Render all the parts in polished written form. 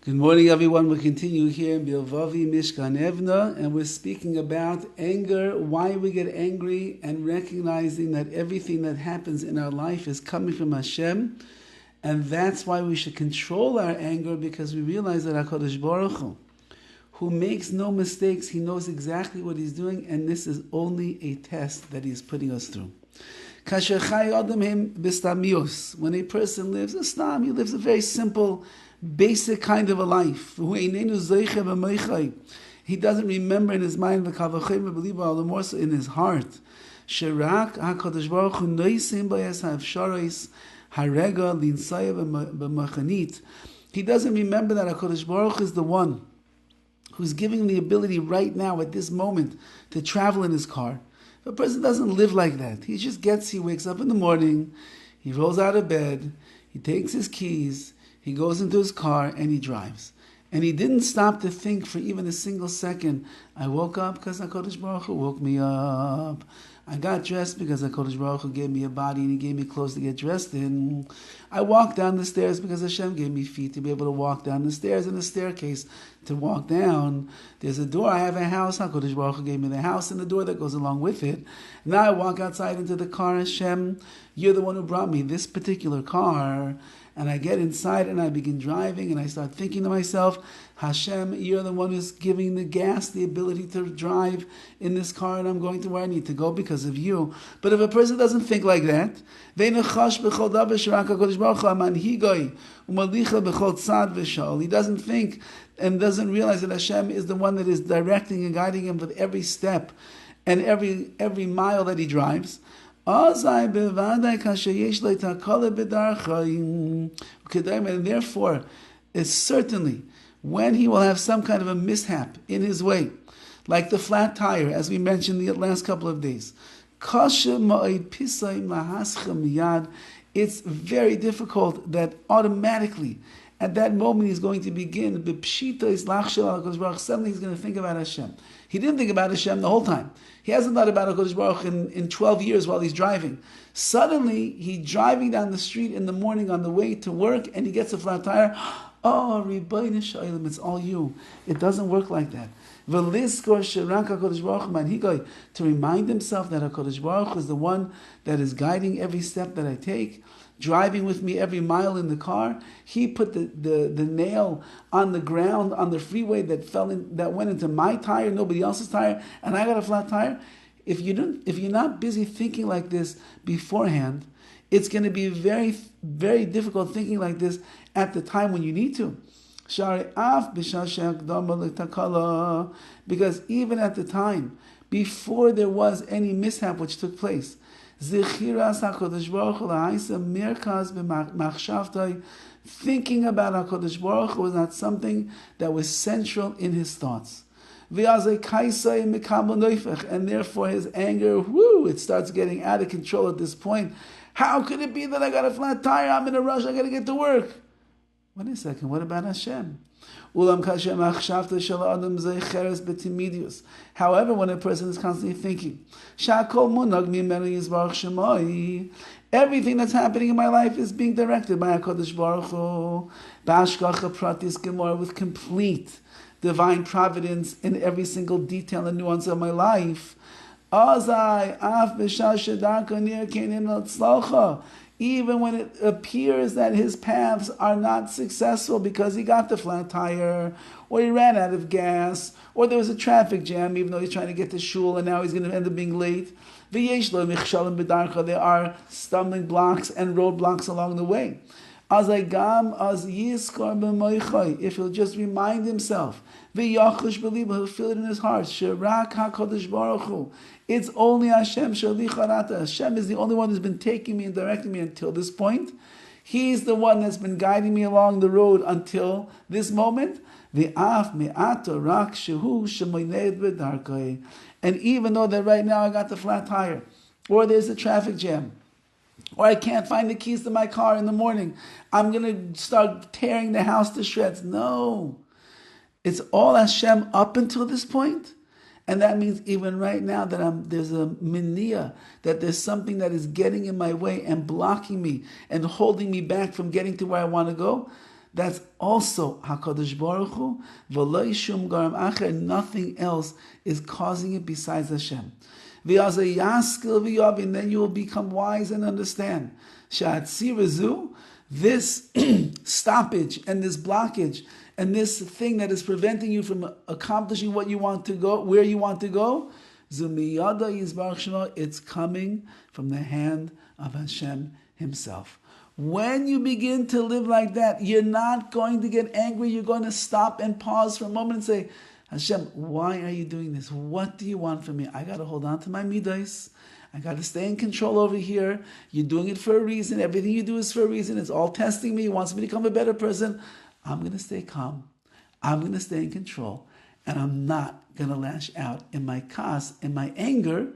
Good morning, everyone. We continue here in BILVAVI, MISHKAN, EVNEH, and we're speaking about anger, why we get angry, and recognizing that everything that happens in our life is coming from Hashem, and that's why we should control our anger, because we realize that HaKadosh Baruch Hu, who makes no mistakes, He knows exactly what He's doing, and this is only a test that He's putting us through. When a person lives a stam, he lives a very simple, basic kind of a life. He doesn't remember in his mind, all the more so in his heart. He doesn't remember that HaKadosh Baruch Hu is the one who's giving him the ability right now at this moment to travel in his car. If a person doesn't live like that, he wakes up in the morning, he rolls out of bed, he takes his keys, he goes into his car and he drives. And he didn't stop to think for even a single second, I woke up because HaKadosh Baruch Hu woke me up. I got dressed because HaKadosh Baruch Hu gave me a body and He gave me clothes to get dressed in. I walked down the stairs because Hashem gave me feet to be able to walk down the stairs and a staircase to walk down. There's a door. I have a house. HaKadosh Baruch Hu gave me the house and the door that goes along with it. Now I walk outside into the car. Hashem, You're the one who brought me this particular car. And I get inside and I begin driving and I start thinking to myself, Hashem, You're the one who's giving the gas, the ability to drive in this car, and I'm going to where I need to go because of You. But if a person doesn't think like that, he doesn't think and doesn't realize that Hashem is the one that is directing and guiding him with every step and every mile that he drives. And therefore, it's certainly when he will have some kind of a mishap in his way, like the flat tire, as we mentioned the last couple of days. It's very difficult that automatically, at that moment, he's going to begin. Suddenly he's going to think about Hashem. He didn't think about Hashem the whole time. He hasn't thought about HaKadosh Baruch Hu in 12 years while he's driving. Suddenly, he's driving down the street in the morning on the way to work, and he gets a flat tire. Oh, Ribono Shel Olam, it's all You. It doesn't work like that. To remind himself that HaKadosh Baruch Hu is the one that is guiding every step that I take, driving with me every mile in the car. He put the nail on the ground on the freeway that went into my tire, nobody else's tire, and I got a flat tire. If you're not busy thinking like this beforehand, it's going to be very, very difficult thinking like this at the time when you need to. Because even at the time, before there was any mishap which took place, thinking about HaKadosh Baruch Hu was not something that was central in his thoughts. And therefore his anger, it starts getting out of control at this point. How could it be that I got a flat tire? I'm in a rush, I got to get to work. Wait a second, what about Hashem? However, when a person is constantly thinking, everything that's happening in my life is being directed by HaKadosh Baruch Hu, with complete divine providence in every single detail and nuance of my life. Even when it appears that his paths are not successful because he got the flat tire, or he ran out of gas, or there was a traffic jam, even though he's trying to get to shul and now he's going to end up being late. There are stumbling blocks and roadblocks along the way. If he'll just remind himself, he'll feel it in his heart. It's only Hashem. Hashem is the only one who's been taking me and directing me until this point. He's the one that's been guiding me along the road until this moment. And even though that right now I got the flat tire, or there's a traffic jam, or I can't find the keys to my car in the morning, I'm going to start tearing the house to shreds. No. It's all Hashem up until this point. And that means even right now that there's a miniya, that there's something that is getting in my way and blocking me and holding me back from getting to where I want to go. That's also HaKadosh Baruch Hu. V'lo shum garam acher. Nothing else is causing it besides Hashem. V'yazay yaskil v'yavin. Then you will become wise and understand. Sha'atzirazu. This stoppage and this blockage and this thing that is preventing you from accomplishing what you want to go, where you want to go, it's coming from the hand of Hashem Himself. When you begin to live like that, you're not going to get angry. You're going to stop and pause for a moment and say, Hashem, why are you doing this? What do you want from me? I got to hold on to my midos. I got to stay in control over here. You're doing it for a reason. Everything you do is for a reason. It's all testing me. It wants me to become a better person. I'm going to stay calm. I'm going to stay in control. And I'm not going to lash out in my kas, in my anger,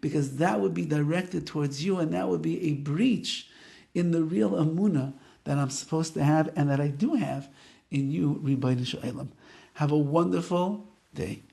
because that would be directed towards you, and that would be a breach in the real emunah that I'm supposed to have and that I do have in you, Rabbi Shalom. Have a wonderful day.